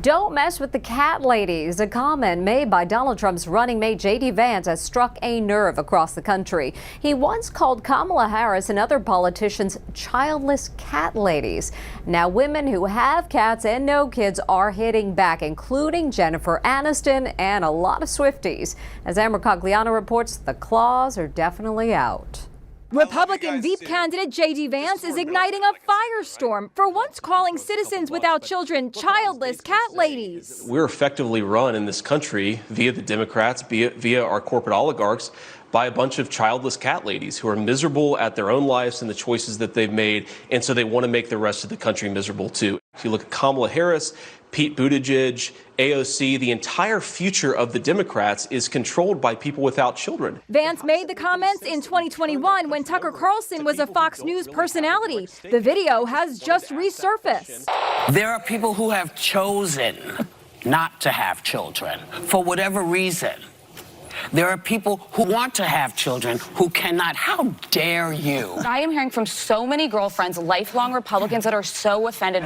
Don't mess with the cat ladies. A comment made by Donald Trump's running mate J.D. Vance has struck a nerve across the country. He once called Kamala Harris and other politicians childless cat ladies. Now women who have cats and no kids are hitting back, including Jennifer Aniston and a lot of Swifties. As Amber Cogliano reports, the claws are definitely out. Republican Veep candidate J.D. Vance is igniting a firestorm for once calling citizens without children childless cat ladies. We're effectively run in this country via the Democrats, via our corporate oligarchs, by a bunch of childless cat ladies who are miserable at their own lives and the choices that they've made, and so they want to make the rest of the country miserable too. If you look at Kamala Harris, Pete Buttigieg, AOC, the entire future of the Democrats is controlled by people without children. Vance made the comments in 2021 when Tucker Carlson was a Fox News personality. The video has just resurfaced. There are people who have chosen not to have children for whatever reason. There are people who want to have children who cannot. How dare you? I am hearing from so many girlfriends, lifelong Republicans, that are so offended.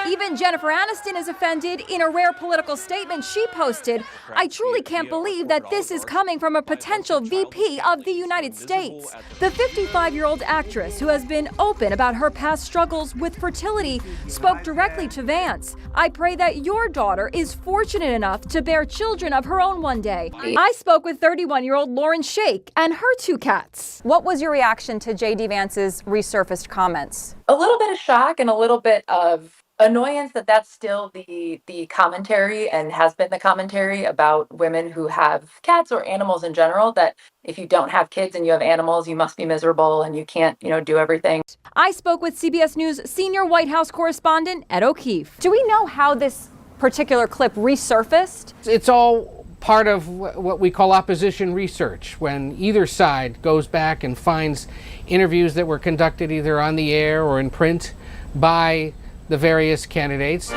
Even Jennifer Aniston is offended. In a rare political statement she posted, "I truly can't believe that this is coming from a potential VP of the United States." The 55-year-old actress, who has been open about her past struggles with fertility, spoke directly to Vance. "I pray that your daughter is fortunate enough to bear children of her own one day." I spoke with 31-year-old Lauren Shake and her two cats. What was your reaction to J.D. Vance's resurfaced comments? A little bit of shock and a little bit of annoyance that that's still the commentary and has been the commentary about women who have cats or animals in general, that if you don't have kids and you have animals, you must be miserable and you can't, do everything. I spoke with CBS News senior White House correspondent Ed O'Keefe. Do we know how this particular clip resurfaced? It's all part of what we call opposition research, when either side goes back and finds interviews that were conducted either on the air or in print by the various candidates.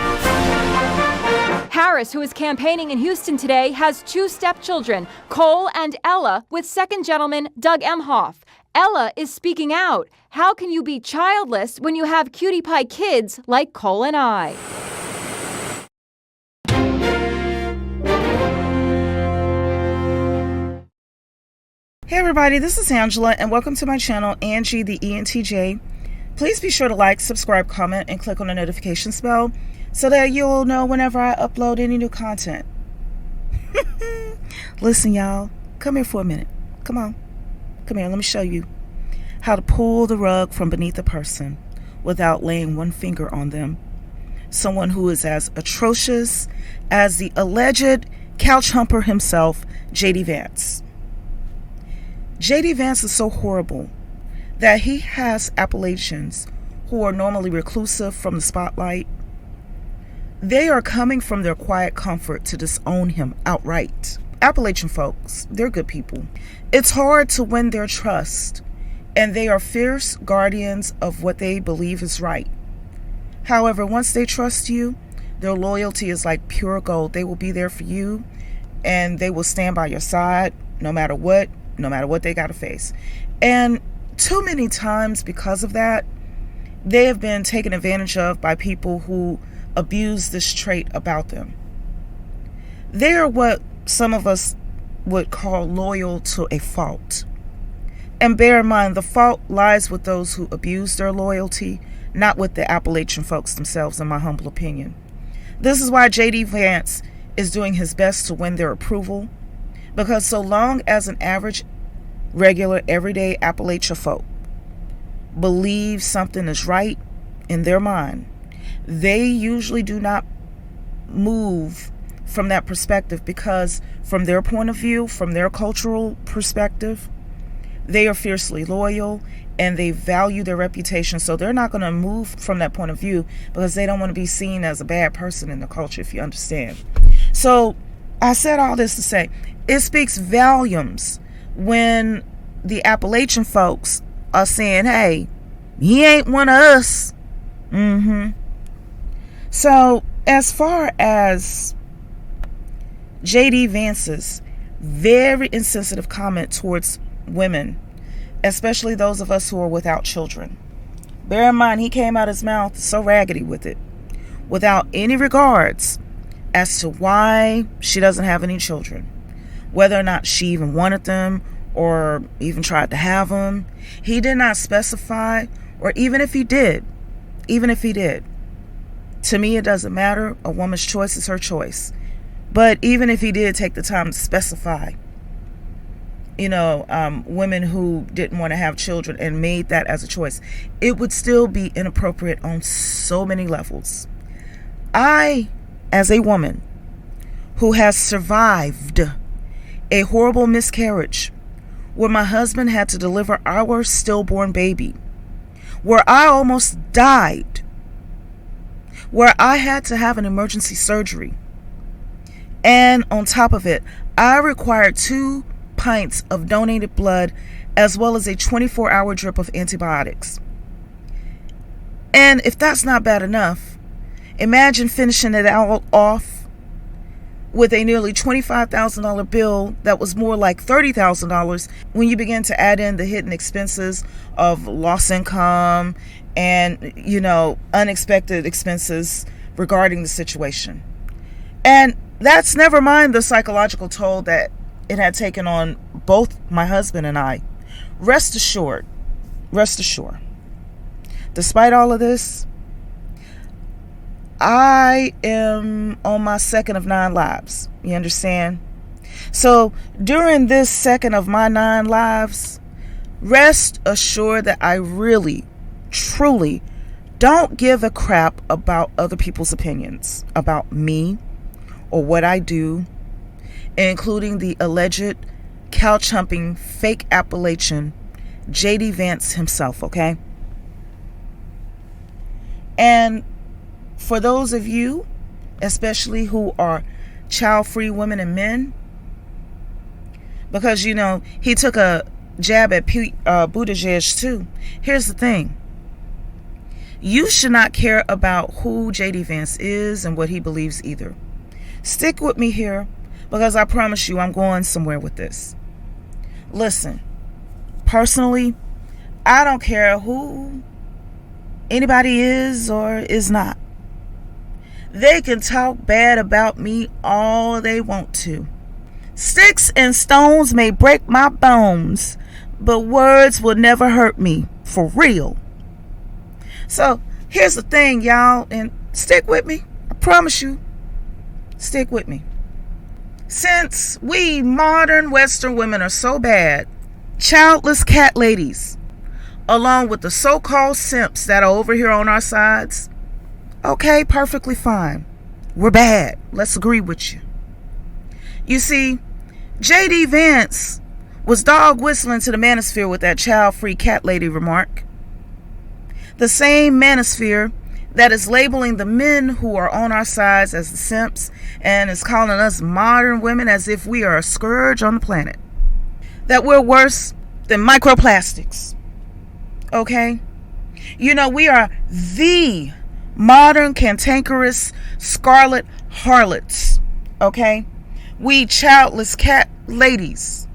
Harris, who is campaigning in Houston today, has two stepchildren, Cole and Ella, with second gentleman Doug Emhoff. Ella is speaking out. How can you be childless when you have cutie pie kids like Cole and I? Hey everybody, this is Angela and welcome to my channel, Angie the ENTJ. Please be sure to like, subscribe, comment, and click on the notifications bell so that you'll know whenever I upload any new content. Listen, y'all, come here for a minute. Come on. Come here, let me show you how to pull the rug from beneath a person without laying one finger on them. Someone who is as atrocious as the alleged couch humper himself, J.D. Vance. J.D. Vance is so horrible that he has Appalachians who are normally reclusive from the spotlight. They are coming from their quiet comfort to disown him outright. Appalachian folks, they're good people. It's hard to win their trust, and they are fierce guardians of what they believe is right. However, once they trust you, their loyalty is like pure gold. They will be there for you, and they will stand by your side no matter what they got to face. And too many times because of that, they have been taken advantage of by people who abuse this trait about them. They are what some of us would call loyal to a fault. And bear in mind, the fault lies with those who abuse their loyalty, not with the Appalachian folks themselves, in my humble opinion. This is why J.D. Vance is doing his best to win their approval, because so long as an average, regular, everyday Appalachia folk believe something is right in their mind, they usually do not move from that perspective, because from their point of view, from their cultural perspective, they are fiercely loyal and they value their reputation. So they're not going to move from that point of view because they don't want to be seen as a bad person in the culture, if you understand. So I said all this to say, it speaks volumes when the Appalachian folks are saying, hey, he ain't one of us. So as far as J.D. Vance's very insensitive comment towards women, especially those of us who are without children, bear in mind he came out his mouth so raggedy with it. without any regards as to why she doesn't have any children, whether or not she even wanted them or even tried to have them. He did not specify, or even if he did, to me it doesn't matter. A woman's choice is her choice. But even if he did take the time to specify, women who didn't want to have children and made that as a choice, it would still be inappropriate on so many levels. I, as a woman who has survived a horrible miscarriage where my husband had to deliver our stillborn baby, where I almost died, where I had to have an emergency surgery, and on top of it, I required 2 pints of donated blood as well as a 24-hour drip of antibiotics. And if that's not bad enough, imagine finishing it all off with a nearly $25,000 bill that was more like $30,000 when you begin to add in the hidden expenses of lost income and, unexpected expenses regarding the situation. And that's never mind the psychological toll that it had taken on both my husband and I. Rest assured, despite all of this, I am on my second of 9 lives. You understand? So during this second of my 9 lives, rest assured that I really, truly don't give a crap about other people's opinions about me or what I do, including the alleged couch humping fake Appalachian J.D. Vance himself, okay? And for those of you, especially who are child-free women and men, because, he took a jab at Buttigieg too. Here's the thing. You should not care about who J.D. Vance is and what he believes either. Stick with me here, because I promise you I'm going somewhere with this. Listen, personally, I don't care who anybody is or is not. They can talk bad about me all they want to. Sticks and stones may break my bones, but words will never hurt me, for real. So here's the thing, y'all, and stick with me. I promise you, stick with me. Since we modern Western women are so bad, childless cat ladies, along with the so-called simps that are over here on our sides, okay, perfectly fine. We're bad. Let's agree with you. You see, J.D. Vance was dog whistling to the manosphere with that child-free cat lady remark. The same manosphere that is labeling the men who are on our sides as the simps and is calling us modern women as if we are a scourge on the planet. That we're worse than microplastics. Okay? We are the modern cantankerous scarlet harlots. Okay? We childless cat ladies.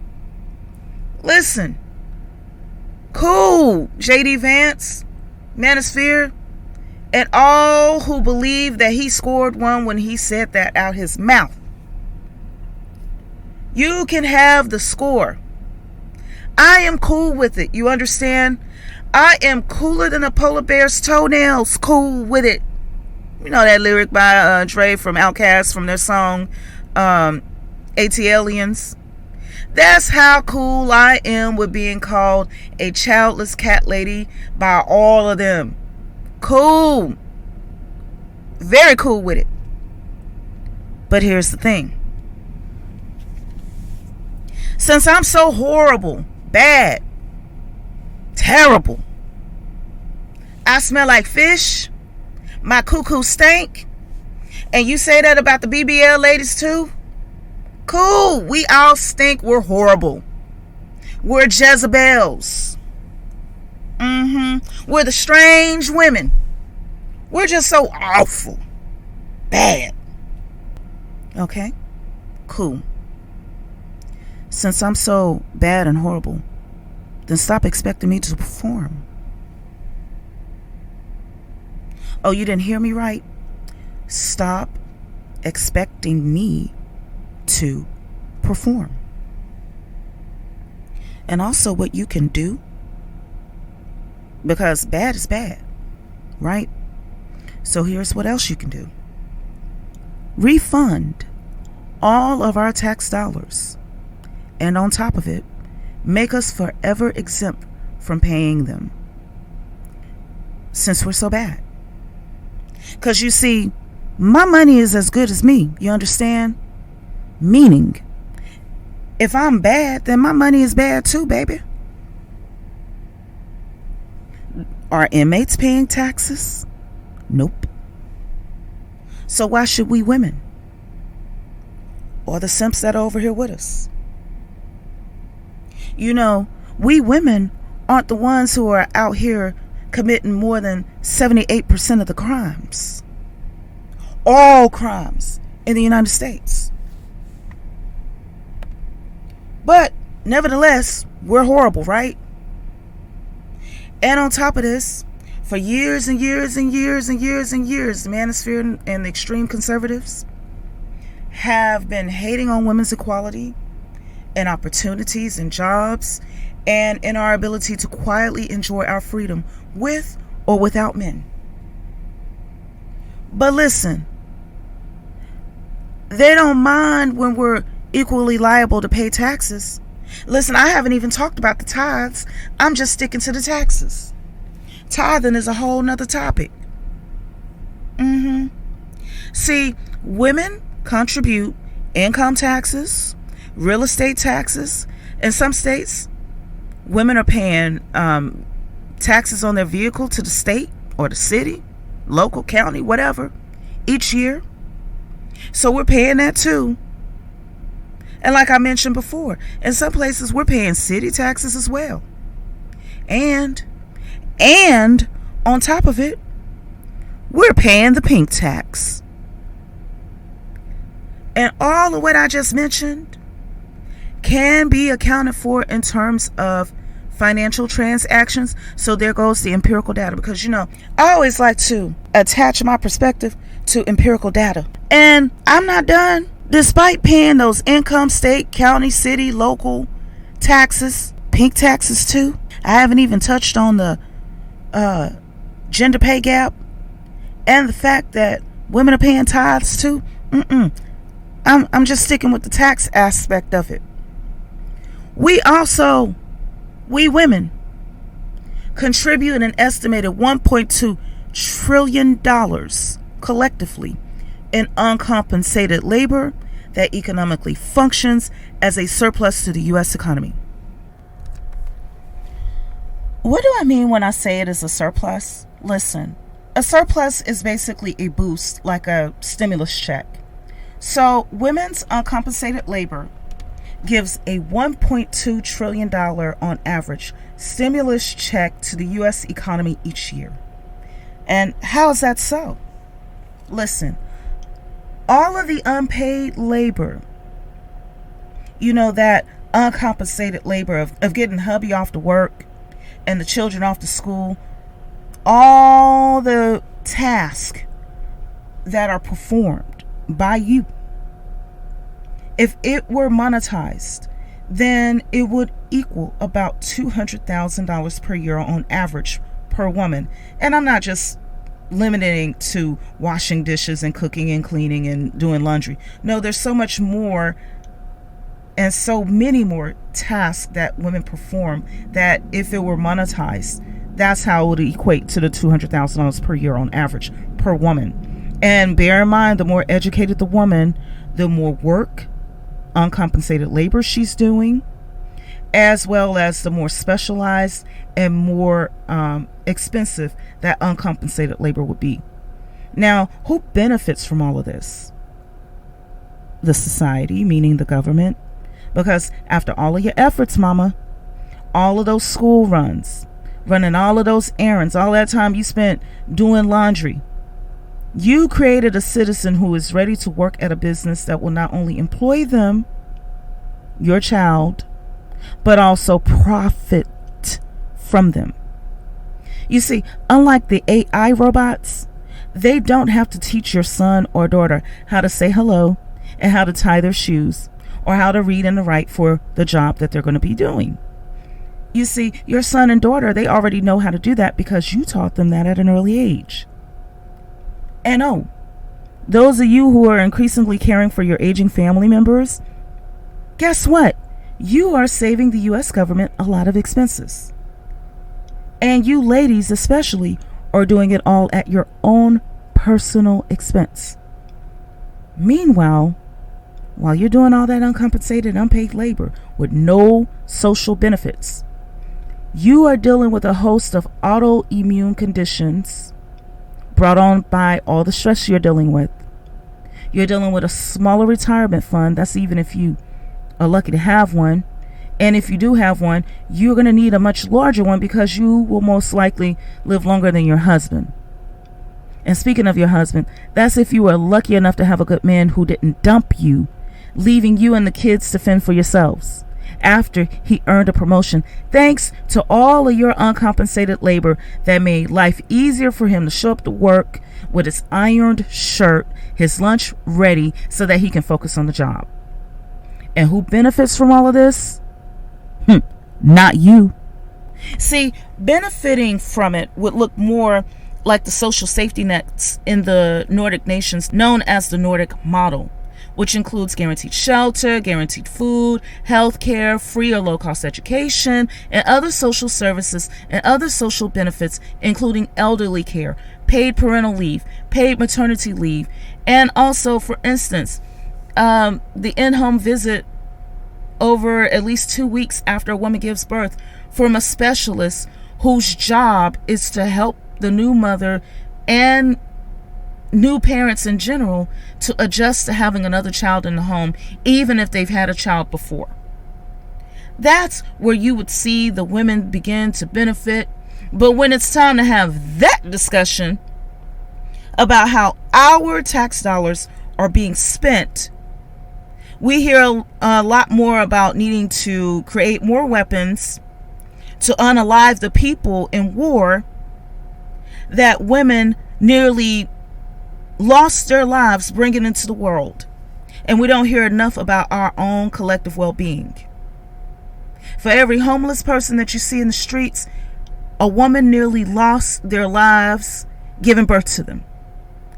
Listen. Cool, J.D. Vance, manosphere, and all who believe that he scored one when he said that out his mouth. You can have the score. I am cool with it. You understand? I am cooler than a polar bear's toenails. Cool with it. You know that lyric by Dre from Outkast from their song ATLians. That's how cool I am with being called a childless cat lady by all of them. Cool. Very cool with it. But here's the thing. Since I'm so horrible, bad, terrible, I smell like fish, my cuckoo stink, and you say that about the BBL ladies too? Cool. We all stink. We're horrible. We're Jezebels. We're the strange women. We're just so awful. Bad. Okay? Cool. Since I'm so bad and horrible, then stop expecting me to perform. Oh, you didn't hear me right? stop expecting me to perform. And also what you can do, because bad is bad, right? So here's what else you can do. Refund all of our tax dollars, and on top of it, make us forever exempt from paying them, since we're so bad. Because you see, my money is as good as me, you understand? Meaning, if I'm bad, then my money is bad too, baby. Are inmates paying taxes? Nope. So why should we women, or the simps that are over here with us? You know, we women aren't the ones who are out here committing more than 78% of the crimes. All crimes in the United States. But nevertheless, we're horrible, right? And on top of this, for years and years and years and years and years, the manosphere and the extreme conservatives have been hating on women's equality and opportunities and jobs, and in our ability to quietly enjoy our freedom with or without men. But listen, they don't mind when we're equally liable to pay taxes. Listen, I haven't even talked about the tithes. I'm just sticking to the taxes. Tithing is a whole nother topic. See, women contribute income taxes, real estate taxes. In some states, women are paying taxes on their vehicle to the state or the city, local, county, whatever, each year. So we're paying that too. And like I mentioned before, in some places we're paying city taxes as well. And on top of it, we're paying the pink tax. And all of what I just mentioned can be accounted for in terms of financial transactions. So there goes the empirical data, because you know, I always like to attach my perspective to empirical data. And I'm not done. Despite paying those income, state, county, city, local taxes, pink taxes too, I haven't even touched on the gender pay gap and the fact that women are paying tithes too. I'm just sticking with the tax aspect of it. We women contribute an estimated $1.2 trillion collectively in uncompensated labor that economically functions as a surplus to the U.S. economy. What do I mean when I say it is a surplus? Listen, a surplus is basically a boost, like a stimulus check. So women's uncompensated labor gives a $1.2 trillion on average stimulus check to the U.S. economy each year. And how is that so? Listen, all of the unpaid labor, you know, that uncompensated labor of getting hubby off to work and the children off to school, all the tasks that are performed by you, if it were monetized, then it would equal about $200,000 per year on average per woman. And I'm not just limiting to washing dishes and cooking and cleaning and doing laundry. No, there's so much more and so many more tasks that women perform that if it were monetized, that's how it would equate to the $200,000 per year on average per woman. And bear in mind, the more educated the woman, the more work, uncompensated labor she's doing, as well as the more specialized and more expensive that uncompensated labor would be. Now, who benefits from all of this? The society, meaning the government. Because after all of your efforts, mama, all of those school runs, running all of those errands, all that time you spent doing laundry, you created a citizen who is ready to work at a business that will not only employ them, your child, but also profit from them. You see, unlike the AI robots, They don't have to teach your son or daughter how to say hello and how to tie their shoes or how to read and to write for the job that they're going to be doing. You see, your son and daughter, they already know how to do that because you taught them that at an early age. And oh, those of you who are increasingly caring for your aging family members, guess what? You are saving the U.S. government a lot of expenses. And you ladies especially are doing it all at your own personal expense. Meanwhile, while you're doing all that uncompensated, unpaid labor with no social benefits, you are dealing with a host of autoimmune conditions brought on by all the stress you're dealing with. You're dealing with a smaller retirement fund. That's even if you are lucky to have one. And if you do have one, you're going to need a much larger one because you will most likely live longer than your husband. And speaking of your husband, that's if you were lucky enough to have a good man who didn't dump you, leaving you and the kids to fend for yourselves after he earned a promotion, thanks to all of your uncompensated labor that made life easier for him to show up to work with his ironed shirt, his lunch ready so that he can focus on the job. And who benefits from all of this? Not you. See, benefiting from it would look more like the social safety nets in the Nordic nations known as the Nordic model, which includes guaranteed shelter, guaranteed food, health care, free or low-cost education, and other social services and other social benefits, including elderly care, paid parental leave, paid maternity leave, and also, for instance, the in-home visit over at least 2 weeks after a woman gives birth from a specialist whose job is to help the new mother and new parents in general to adjust to having another child in the home, even if they've had a child before. That's where you would see the women begin to benefit. But when it's time to have that discussion about how our tax dollars are being spent, we hear a lot more about needing to create more weapons to unalive the people in war that women nearly lost their lives bringing into the world. And we don't hear enough about our own collective well-being. For every homeless person that you see in the streets, a woman nearly lost their lives giving birth to them.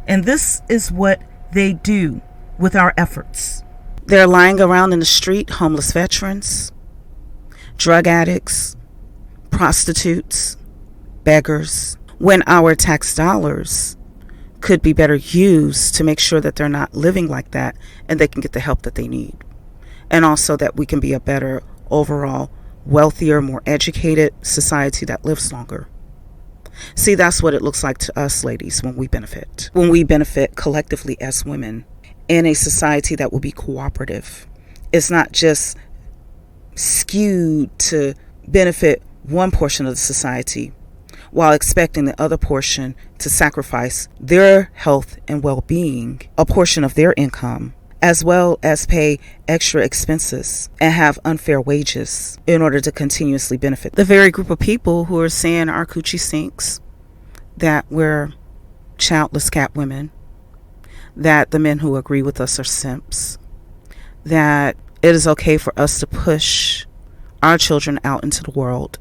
And this is what they do with our efforts. They're lying around in the street, homeless veterans, drug addicts, prostitutes, beggars, when our tax dollars could be better used to make sure that they're not living like that and they can get the help that they need. And also that we can be a better overall, wealthier, more educated society that lives longer. See, that's what it looks like to us ladies when we benefit. When we benefit collectively as women in a society that will be cooperative. It's not just skewed to benefit one portion of the society while expecting the other portion to sacrifice their health and well-being, a portion of their income, as well as pay extra expenses and have unfair wages in order to continuously benefit the very group of people who are saying our coochie stinks, that we're childless cat women, that the men who agree with us are simps, that it is okay for us to push our children out into the world,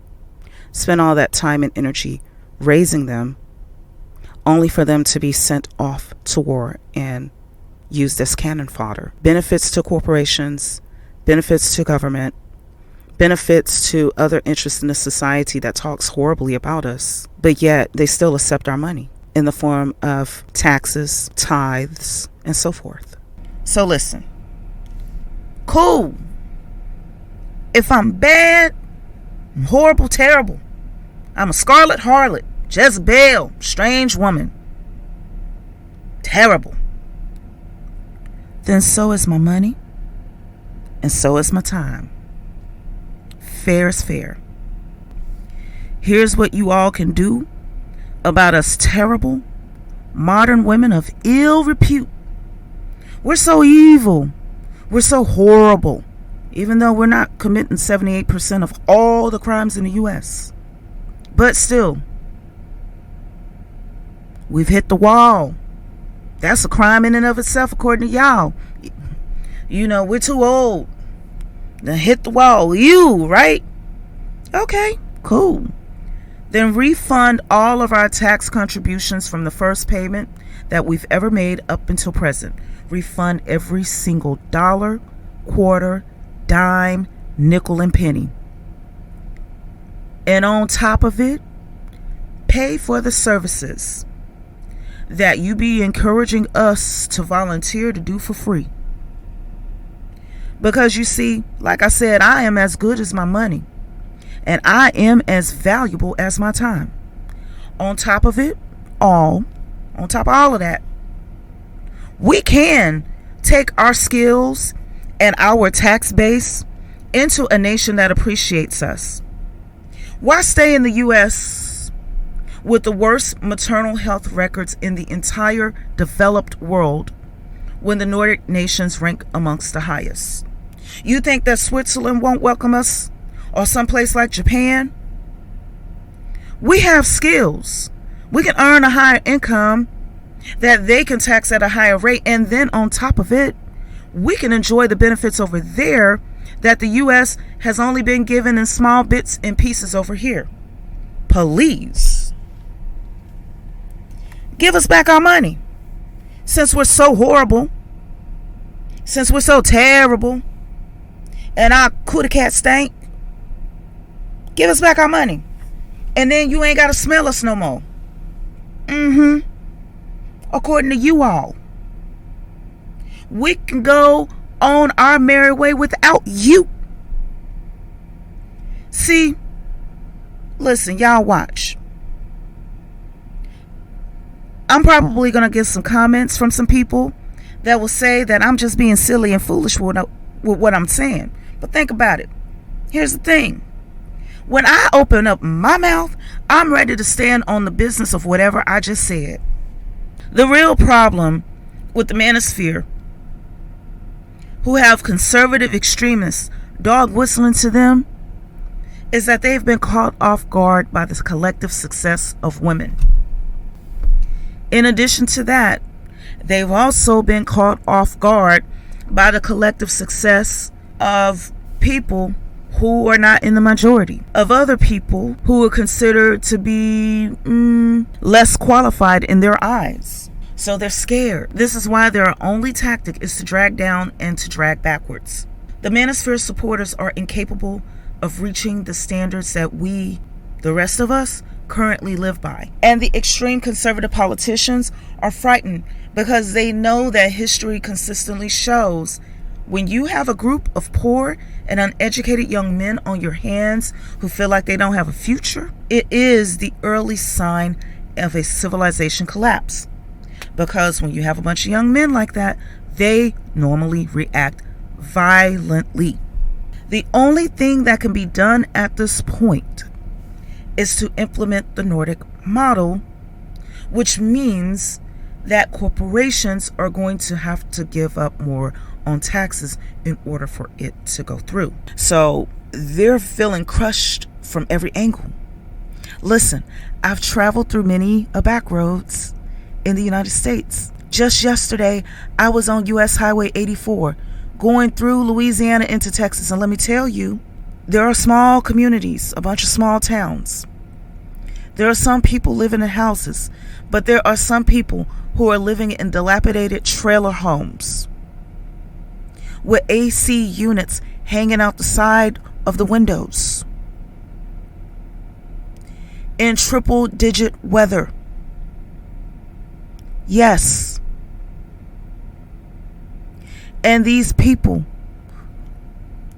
spend all that time and energy raising them, only for them to be sent off to war and used as cannon fodder. Benefits to corporations, benefits to government, benefits to other interests in the society that talks horribly about us, but yet they still accept our money in the form of taxes, tithes, and so forth. So listen, cool. If I'm bad, I'm horrible, terrible, I'm a scarlet harlot, Jezebel, strange woman, terrible, then so is my money, and so is my time. Fair is fair. Here's what you all can do about us terrible, modern women of ill repute. We're so evil. We're so horrible, even though we're not committing 78% of all the crimes in the U.S. But still, We've hit the wall. That's a crime in and of itself, according to y'all. You know, we're too old to hit the wall. You, right? Okay, cool. Then refund all of our tax contributions from the first payment that we've ever made up until present. Refund every single dollar, quarter, dime, nickel, and penny. And on top of it, pay for the services that you be encouraging us to volunteer to do for free. Because you see, like I said, I am as good as my money. And I am as valuable as my time. On top of it all, on top of all of that, we can take our skills and our tax base into a nation that appreciates us. Why stay in the U.S. with the worst maternal health records in the entire developed world when the Nordic nations rank amongst the highest? You think that Switzerland won't welcome us, or someplace like Japan? We have skills. We can earn a higher income that they can tax at a higher rate, and then on top of it, we can enjoy the benefits over there that the U.S. has only been given in small bits and pieces over here. Please give us back our money. Since we're so horrible, since we're so terrible, and our cootie cat stank, give us back our money. And then you ain't got to smell us no more. According to you all. We can go on our merry way without you. See, listen, y'all watch. I'm probably going to get some comments from some people that will say that I'm just being silly and foolish with what I'm saying. But think about it. Here's the thing. When I open up my mouth, I'm ready to stand on the business of whatever I just said. The real problem with the manosphere, who have conservative extremists dog whistling to them, is that they've been caught off guard by the collective success of women. In addition to that, they've also been caught off guard by the collective success of people who are not in the majority, of other people who are considered to be less qualified in their eyes. So they're scared. This is why their only tactic is to drag down and to drag backwards. The manosphere supporters are incapable of reaching the standards that we, the rest of us, currently live by. And the extreme conservative politicians are frightened because they know that history consistently shows when you have a group of poor and uneducated young men on your hands who feel like they don't have a future, it is the early sign of a civilization collapse. Because when you have a bunch of young men like that, they normally react violently. The only thing that can be done at this point is to implement the Nordic model, which means that corporations are going to have to give up more on taxes in order for it to go through. So they're feeling crushed from every angle. Listen, I've traveled through many back roads in the United States. Just yesterday, I was on US Highway 84 going through Louisiana into Texas. And let me tell you, there are small communities, a bunch of small towns. There are some people living in houses, but there are some people who are living in dilapidated trailer homes with AC units hanging out the side of the windows in triple-digit weather. Yes. And these people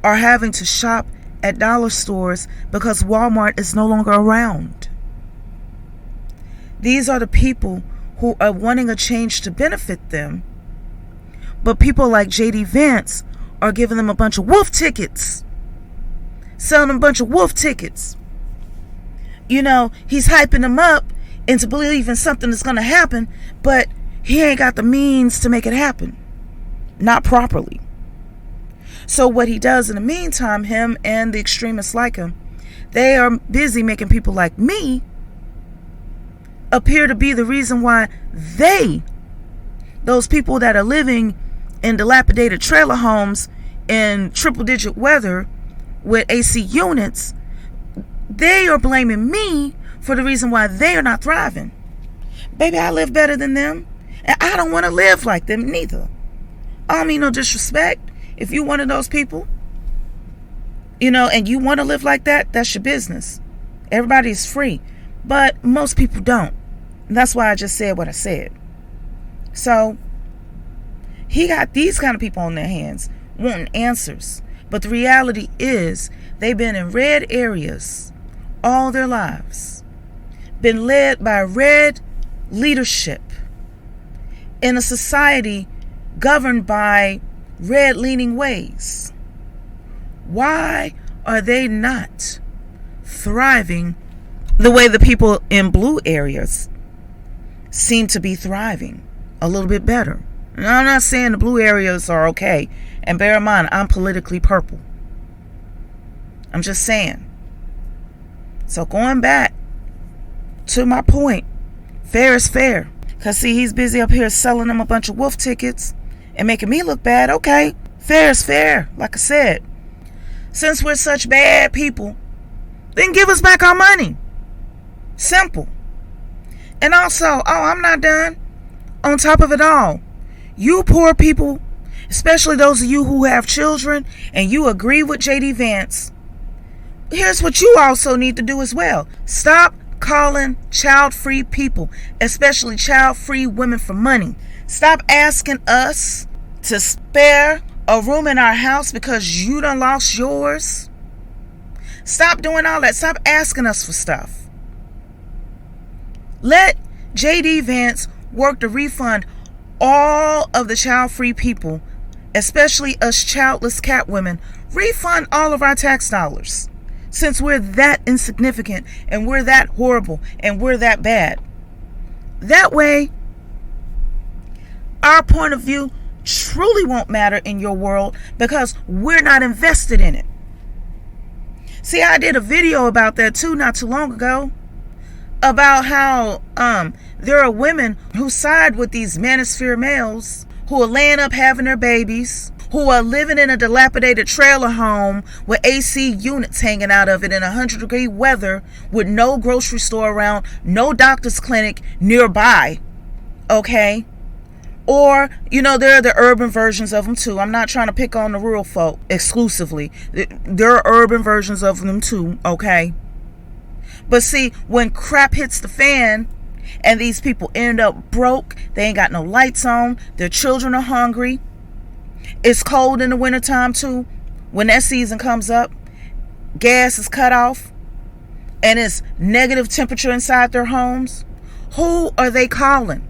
are having to shop at dollar stores because Walmart is no longer around. These are the people who are wanting a change to benefit them. But people like J.D. Vance are giving them a bunch of wolf tickets. Selling them a bunch of wolf tickets. You know, he's hyping them up into believing something is going to happen, but he ain't got the means to make it happen. Not properly. So what he does in the meantime, him and the extremists like him, they are busy making people like me appear to be the reason why those people that are living in dilapidated trailer homes in triple-digit weather with AC units, they are blaming me for the reason why they are not thriving. Baby, I live better than them, and I don't want to live like them neither. I don't mean no disrespect. If you one of those people, and you want to live like that, that's your business. Everybody is free, but most people don't. And that's why I just said what I said. So he got these kind of people on their hands wanting answers. But the reality is they've been in red areas all their lives, been led by red leadership in a society governed by red-leaning ways. Why are they not thriving the way the people in blue areas seem to be thriving a little bit better? And I'm not saying the blue areas are okay. And bear in mind, I'm politically purple. I'm just saying. So going back to my point, fair is fair. Because see, he's busy up here selling them a bunch of wolf tickets and making me look bad. Okay, fair is fair. Like I said, since we're such bad people, then give us back our money. Simple. And also, I'm not done. On top of it all, you poor people, especially those of you who have children and you agree with J.D. Vance, here's what you also need to do as well. Stop calling child-free people, especially child-free women, for money. Stop asking us to spare a room in our house because you done lost yours. Stop doing all that. Stop asking us for stuff. Let J.D. Vance work to refund all of the child-free people, especially us childless cat women. Refund all of our tax dollars, since we're that insignificant and we're that horrible and we're that bad. That way, our point of view truly won't matter in your world because we're not invested in it. See, I did a video about that too not too long ago, about how there are women who side with these manosphere males who are laying up having their babies, who are living in a dilapidated trailer home with AC units hanging out of it in 100-degree weather with no grocery store around, no doctor's clinic nearby. Okay? Or, there are the urban versions of them too. I'm not trying to pick on the rural folk exclusively. There are urban versions of them too, okay? But see, when crap hits the fan and these people end up broke, they ain't got no lights on, their children are hungry, it's cold in the wintertime too, when that season comes up, gas is cut off, and it's negative temperature inside their homes, who are they calling?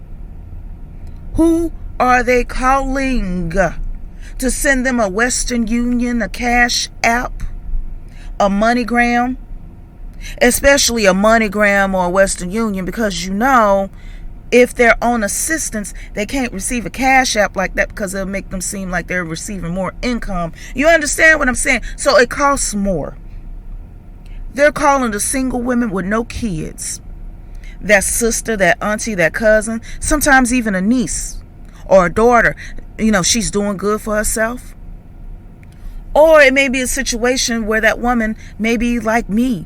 Who are they calling to send them a Western Union, a Cash App, a MoneyGram? Especially a MoneyGram or a Western Union, because if they're on assistance, they can't receive a Cash App like that because it'll make them seem like they're receiving more income. You understand what I'm saying? So it costs more. They're calling the single women with no kids, that sister, that auntie, that cousin, sometimes even a niece or a daughter. She's doing good for herself. Or it may be a situation where that woman may be like me,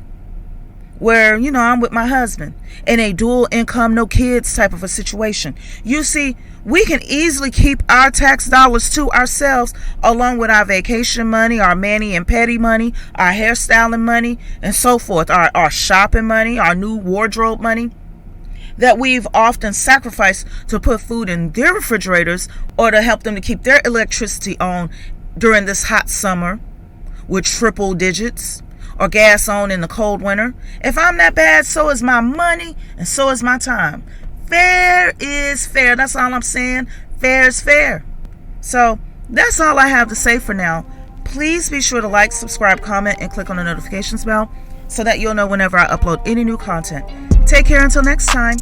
where, I'm with my husband in a dual income, no kids type of a situation. You see, we can easily keep our tax dollars to ourselves, along with our vacation money, our mani and petty money, our hairstyling money, and so forth, our shopping money, our new wardrobe money, that we've often sacrificed to put food in their refrigerators or to help them to keep their electricity on during this hot summer with triple digits, or gas on in the cold winter. If I'm that bad, so is my money and so is my time. Fair is fair. That's all I'm saying. Fair is fair. So that's all I have to say for now. Please be sure to like, subscribe, comment, and click on the notifications bell so that you'll know whenever I upload any new content. Take care until next time.